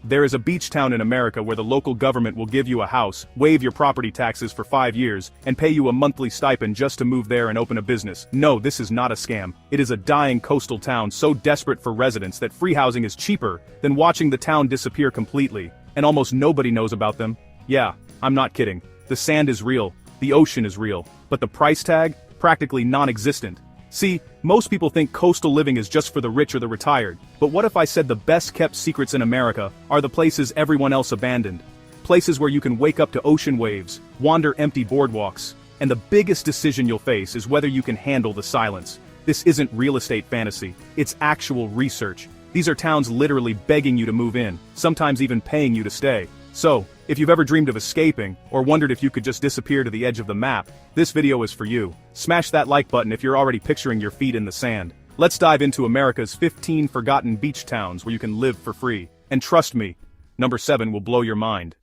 There is a beach town in America where the local government will give you a house, waive your property taxes for 5 years, and pay you a monthly stipend just to move there and open a business. No, this is not a scam. It is a dying coastal town so desperate for residents that free housing is cheaper than watching the town disappear completely, and almost nobody knows about them. Yeah, I'm not kidding. The sand is real, the ocean is real, but the price tag? Practically non-existent. See, most people think coastal living is just for the rich or the retired, but what if I said the best-kept secrets in America are the places everyone else abandoned? Places where you can wake up to ocean waves, wander empty boardwalks, and the biggest decision you'll face is whether you can handle the silence. This isn't real estate fantasy, it's actual research. These are towns literally begging you to move in, sometimes even paying you to stay. So, if you've ever dreamed of escaping, or wondered if you could just disappear to the edge of the map, this video is for you. Smash that like button if you're already picturing your feet in the sand. Let's dive into America's 15 forgotten beach towns where you can live for free. And trust me, number 7 will blow your mind.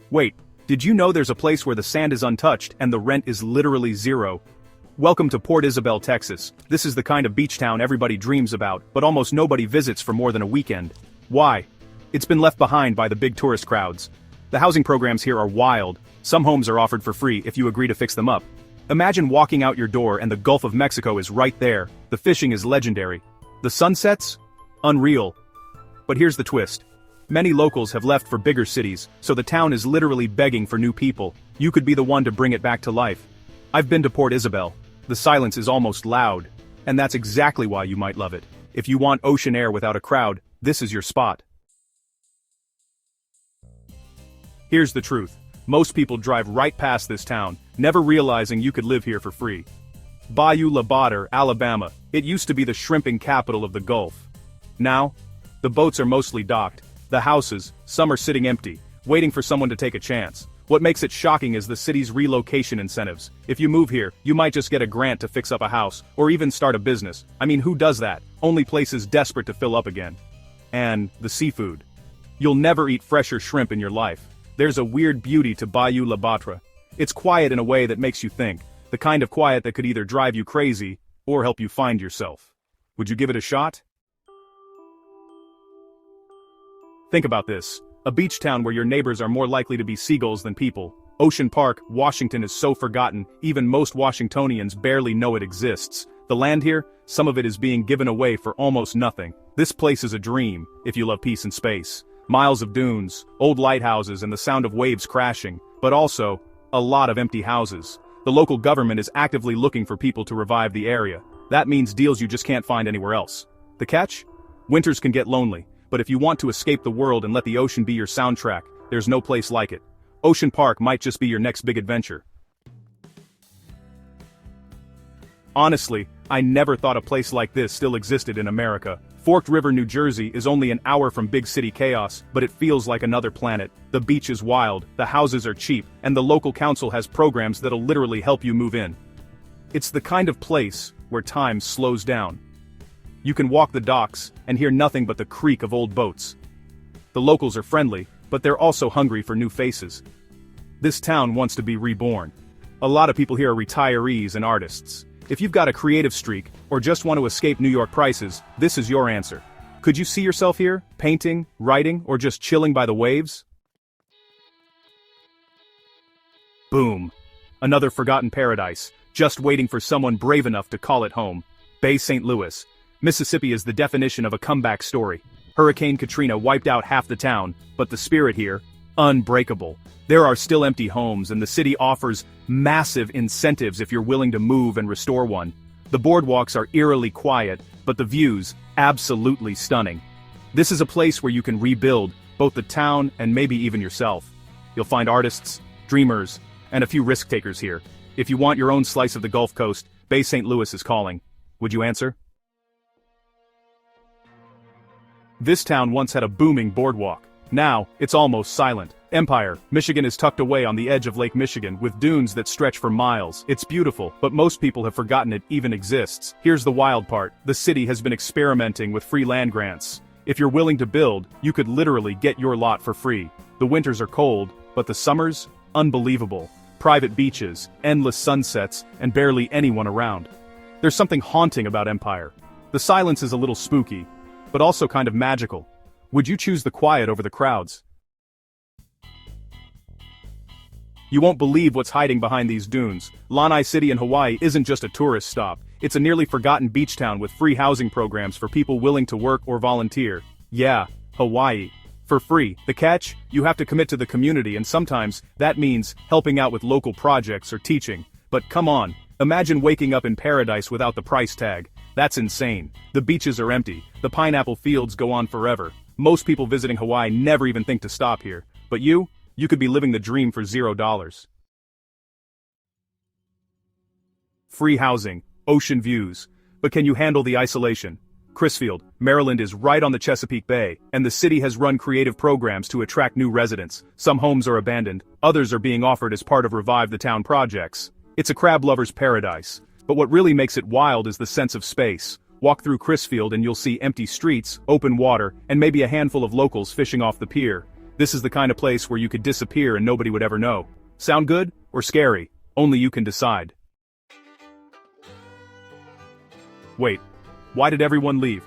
Wait, did you know there's a place where the sand is untouched and the rent is literally zero? Welcome to Port Isabel, Texas. This is the kind of beach town everybody dreams about, but almost nobody visits for more than a weekend. Why? It's been left behind by the big tourist crowds. The housing programs here are wild. Some homes are offered for free if you agree to fix them up. Imagine walking out your door and the Gulf of Mexico is right there. The fishing is legendary. The sunsets? Unreal. But here's the twist. Many locals have left for bigger cities, so the town is literally begging for new people. You could be the one to bring it back to life. I've been to Port Isabel. The silence is almost loud. And that's exactly why you might love it. If you want ocean air without a crowd, this is your spot. Here's the truth. Most people drive right past this town, never realizing you could live here for free. Bayou, Batre, Alabama. It used to be the shrimping capital of the Gulf. Now, the boats are mostly docked. The houses, some are sitting empty, waiting for someone to take a chance. What makes it shocking is the city's relocation incentives. If you move here, you might just get a grant to fix up a house, or even start a business. I mean, who does that? Only places desperate to fill up again. And the seafood. You'll never eat fresher shrimp in your life. There's a weird beauty to Bayou Batre. It's quiet in a way that makes you think, the kind of quiet that could either drive you crazy, or help you find yourself. Would you give it a shot? Think about this. A beach town where your neighbors are more likely to be seagulls than people. Ocean Park, Washington is so forgotten, even most Washingtonians barely know it exists. The land here, some of it is being given away for almost nothing. This place is a dream, if you love peace and space. Miles of dunes, old lighthouses and the sound of waves crashing, but also, a lot of empty houses. The local government is actively looking for people to revive the area. That means deals you just can't find anywhere else. The catch? Winters can get lonely, but if you want to escape the world and let the ocean be your soundtrack, there's no place like it. Ocean Park might just be your next big adventure. Honestly, I never thought a place like this still existed in America. Forked River, New Jersey is only an hour from big city chaos, but it feels like another planet. The beach is wild, the houses are cheap, and the local council has programs that'll literally help you move in. It's the kind of place where time slows down. You can walk the docks and hear nothing but the creak of old boats. The locals are friendly, but they're also hungry for new faces. This town wants to be reborn. A lot of people here are retirees and artists. If you've got a creative streak, or just want to escape New York prices, this is your answer. Could you see yourself here, painting, writing, or just chilling by the waves? Boom. Another forgotten paradise, just waiting for someone brave enough to call it home. Bay St. Louis. Mississippi is the definition of a comeback story. Hurricane Katrina wiped out half the town, but the spirit here, unbreakable. There are still empty homes and the city offers massive incentives if you're willing to move and restore one. The boardwalks are eerily quiet, but the views, absolutely stunning. This is a place where you can rebuild both the town and maybe even yourself. You'll find artists, dreamers, and a few risk-takers here. If you want your own slice of the Gulf Coast, Bay St. Louis is calling. Would you answer? This town once had a booming boardwalk. Now, it's almost silent. Empire, Michigan is tucked away on the edge of Lake Michigan with dunes that stretch for miles. It's beautiful, but most people have forgotten it even exists. Here's the wild part. The city has been experimenting with free land grants. If you're willing to build, you could literally get your lot for free. The winters are cold, but the summers? Unbelievable. Private beaches, endless sunsets, and barely anyone around. There's something haunting about Empire. The silence is a little spooky, but also kind of magical. Would you choose the quiet over the crowds? You won't believe what's hiding behind these dunes. Lanai City in Hawaii isn't just a tourist stop. It's a nearly forgotten beach town with free housing programs for people willing to work or volunteer. Yeah, Hawaii. For free. The catch? You have to commit to the community, and sometimes that means helping out with local projects or teaching. But come on, imagine waking up in paradise without the price tag. That's insane. The beaches are empty. The pineapple fields go on forever. Most people visiting Hawaii never even think to stop here. But you could be living the dream for $0. Free housing, ocean views. But can you handle the isolation? Crisfield, Maryland is right on the Chesapeake Bay, and the city has run creative programs to attract new residents. Some homes are abandoned, others are being offered as part of Revive the Town projects. It's a crab lover's paradise. But what really makes it wild is the sense of space. Walk through Crisfield and you'll see empty streets, open water, and maybe a handful of locals fishing off the pier. This is the kind of place where you could disappear and nobody would ever know. Sound good or scary? Only you can decide. Wait, why did everyone leave?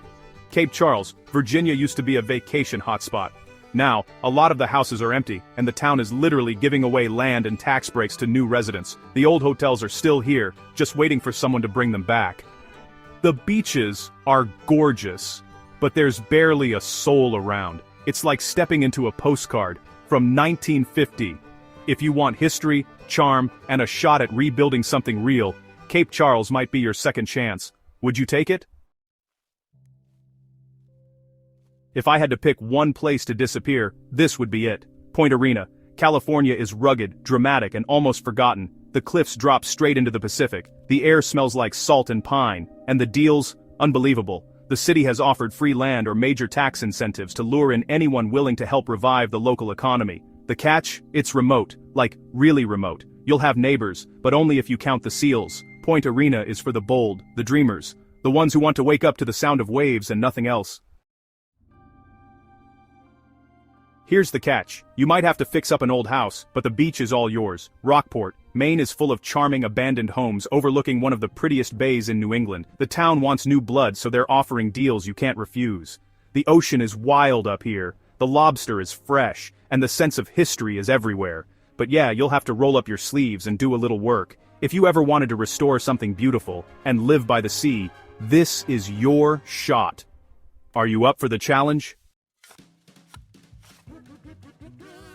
Cape Charles, Virginia used to be a vacation hotspot. Now, a lot of the houses are empty, and the town is literally giving away land and tax breaks to new residents. The old hotels are still here, just waiting for someone to bring them back. The beaches are gorgeous, but there's barely a soul around. It's like stepping into a postcard from 1950. If you want history, charm, and a shot at rebuilding something real, Cape Charles might be your second chance. Would you take it? If I had to pick one place to disappear, this would be it. Point Arena. California is rugged, dramatic, and almost forgotten. The cliffs drop straight into the Pacific. The air smells like salt and pine, and the deals, unbelievable. The city has offered free land or major tax incentives to lure in anyone willing to help revive the local economy. The catch? It's remote, like really remote. You'll have neighbors, but only if you count the seals. Point Arena is for the bold, the dreamers, the ones who want to wake up to the sound of waves and nothing else. Here's the catch. You might have to fix up an old house, but the beach is all yours. Rockport, Maine is full of charming abandoned homes overlooking one of the prettiest bays in New England. The town wants new blood, so they're offering deals you can't refuse. The ocean is wild up here, the lobster is fresh, and the sense of history is everywhere. But yeah, you'll have to roll up your sleeves and do a little work. If you ever wanted to restore something beautiful and live by the sea, this is your shot. Are you up for the challenge?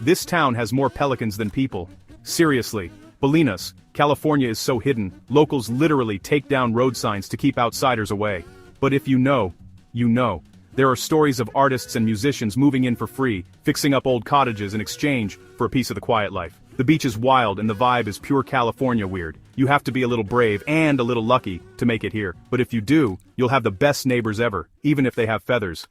This town has more pelicans than people. Seriously, Bolinas, California is so hidden, locals literally take down road signs to keep outsiders away. But if you know, you know. There are stories of artists and musicians moving in for free, fixing up old cottages in exchange for a piece of the quiet life. The beach is wild and the vibe is pure California weird. You have to be a little brave and a little lucky to make it here. But if you do, you'll have the best neighbors ever, even if they have feathers.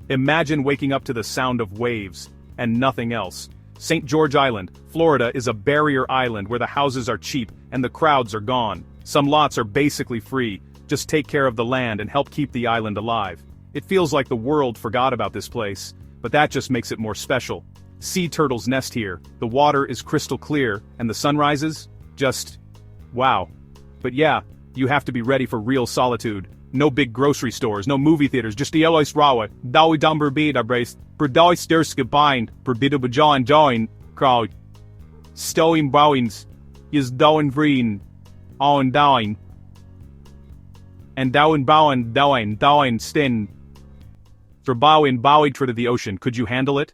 Imagine waking up to the sound of waves, and nothing else. St. George Island, Florida is a barrier island where the houses are cheap and the crowds are gone. Some lots are basically free, just take care of the land and help keep the island alive. It feels like the world forgot about this place, but that just makes it more special. Sea turtles nest here, the water is crystal clear, and the sunrises? Just wow. But yeah, you have to be ready for real solitude. No big grocery stores, no movie theaters, just the Elois Rawa, Dawi Dumber Bead Abrace, per Dawi Sturska Bind, per Bidu Join, crowd. Stowing Bowings, is Dowen Vreen, on Dowing. And Dowen Bowen, Dowen Stin. For Bowin Bowie to the ocean, could you handle it?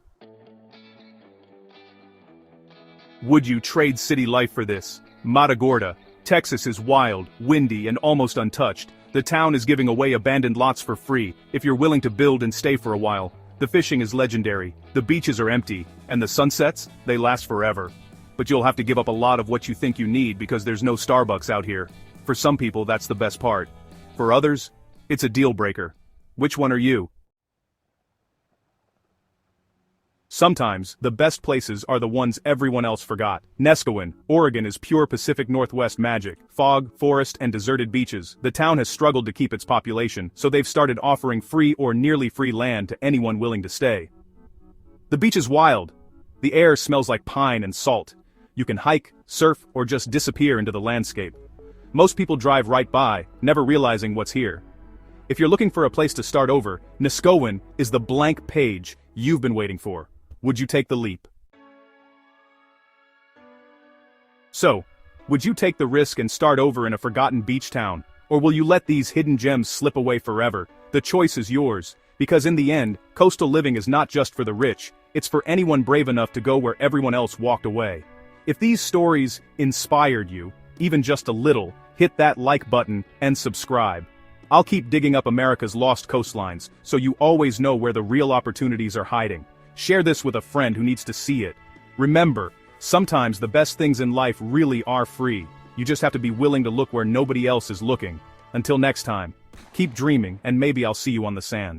Would you trade city life for this? Matagorda, Texas is wild, windy, and almost untouched. The town is giving away abandoned lots for free, if you're willing to build and stay for a while. The fishing is legendary, the beaches are empty, and the sunsets, they last forever. But you'll have to give up a lot of what you think you need because there's no Starbucks out here. For some people, that's the best part. For others, it's a deal breaker. Which one are you? Sometimes, the best places are the ones everyone else forgot. Neskowin, Oregon is pure Pacific Northwest magic. Fog, forest, and deserted beaches. The town has struggled to keep its population, so they've started offering free or nearly free land to anyone willing to stay. The beach is wild. The air smells like pine and salt. You can hike, surf, or just disappear into the landscape. Most people drive right by, never realizing what's here. If you're looking for a place to start over, Neskowin is the blank page you've been waiting for. Would you take the leap? So, would you take the risk and start over in a forgotten beach town? Or will you let these hidden gems slip away forever? The choice is yours, because in the end, coastal living is not just for the rich, it's for anyone brave enough to go where everyone else walked away. If these stories inspired you, even just a little, hit that like button and subscribe. I'll keep digging up America's lost coastlines, so you always know where the real opportunities are hiding. Share this with a friend who needs to see it. Remember, sometimes the best things in life really are free. You just have to be willing to look where nobody else is looking. Until next time, keep dreaming and maybe I'll see you on the sand.